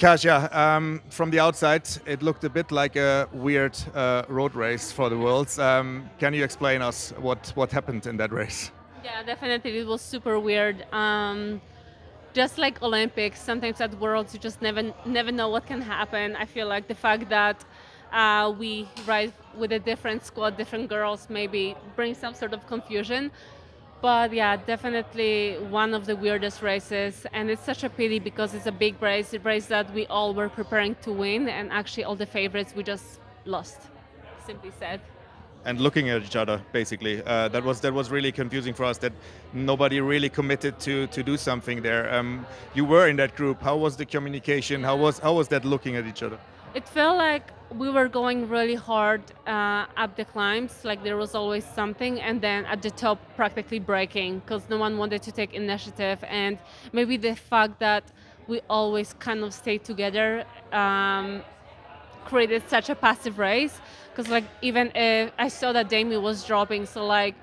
Kasia, from the outside, it looked a bit like a weird road race for the Worlds. Can you explain us what happened in that race? Yeah, definitely. It was super weird. Just like Olympics, sometimes at Worlds you just never know what can happen. I feel like the fact that we ride with a different squad, different girls, maybe brings some sort of confusion. But yeah, definitely one of the weirdest races, and it's such a pity because it's a big race, a race that we all were preparing to win, and actually all the favorites we just lost. Simply said. And looking at each other, basically, that was really confusing for us. That nobody really committed to do something there. You were in that group. How was the communication? How was that looking at each other? It felt like we were going really hard up the climbs, like there was always something, and then at the top, practically breaking because no one wanted to take initiative. And maybe the fact that we always kind of stayed together created such a passive race. Because, like, even if I saw that Demi was dropping, so like,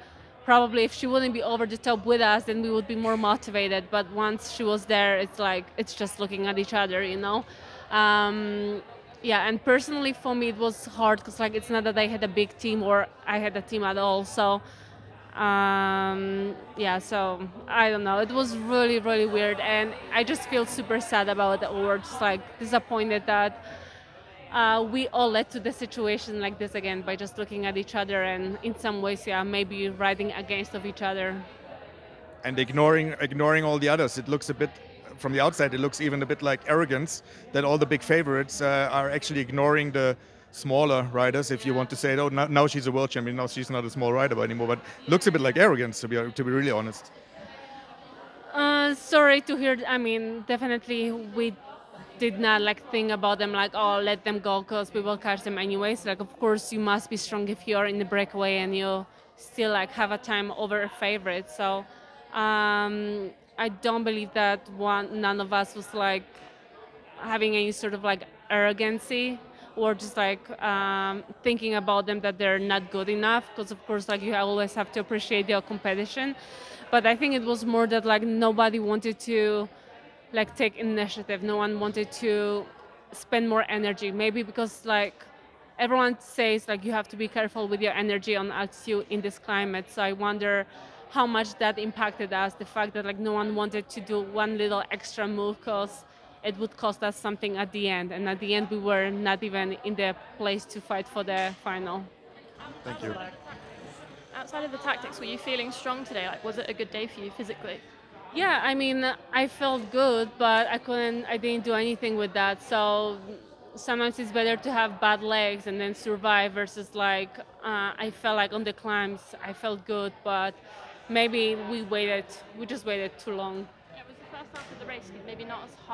probably if she wouldn't be over the top with us, then we would be more motivated. But once she was there, it's like it's just looking at each other, you know. Um, yeah, and personally for me it was hard because like it's not that I had a big team or I had a team at all. So yeah, so I don't know. It was really really weird, and I just feel super sad about it, or just like disappointed that we all led to the situation like this again by just looking at each other and in some ways, yeah, maybe riding against of each other. And ignoring all the others. It looks a bit, from the outside, it looks even a bit like arrogance that all the big favorites are actually ignoring the smaller riders. If you want to say, oh, now she's a world champion, now she's not a small rider anymore. But looks a bit like arrogance, to be really honest. Sorry to hear. I mean, definitely we did not like think about them like, oh, let them go because we will catch them anyways. Like, of course, you must be strong if you're in the breakaway and you still like have a time over a favorite. So I don't believe that none of us was like having any sort of like arrogancy or just like thinking about them that they're not good enough, because of course like you always have to appreciate your competition. But I think it was more that like nobody wanted to like take initiative, no one wanted to spend more energy, maybe because like everyone says like you have to be careful with your energy on altitude in this climate. So I wonder how much that impacted us, the fact that like no one wanted to do one little extra move because it would cost us something at the end, and at the end we were not even in the place to fight for the final. Thank you. Outside of the tactics, were you feeling strong today? Like, was it a good day for you physically? Yeah, I mean, I felt good, but I didn't do anything with that. So sometimes it's better to have bad legs and then survive versus like, I felt like on the climbs, I felt good, but maybe we just waited too long. Yeah, it was the first half of the race, maybe not as hard.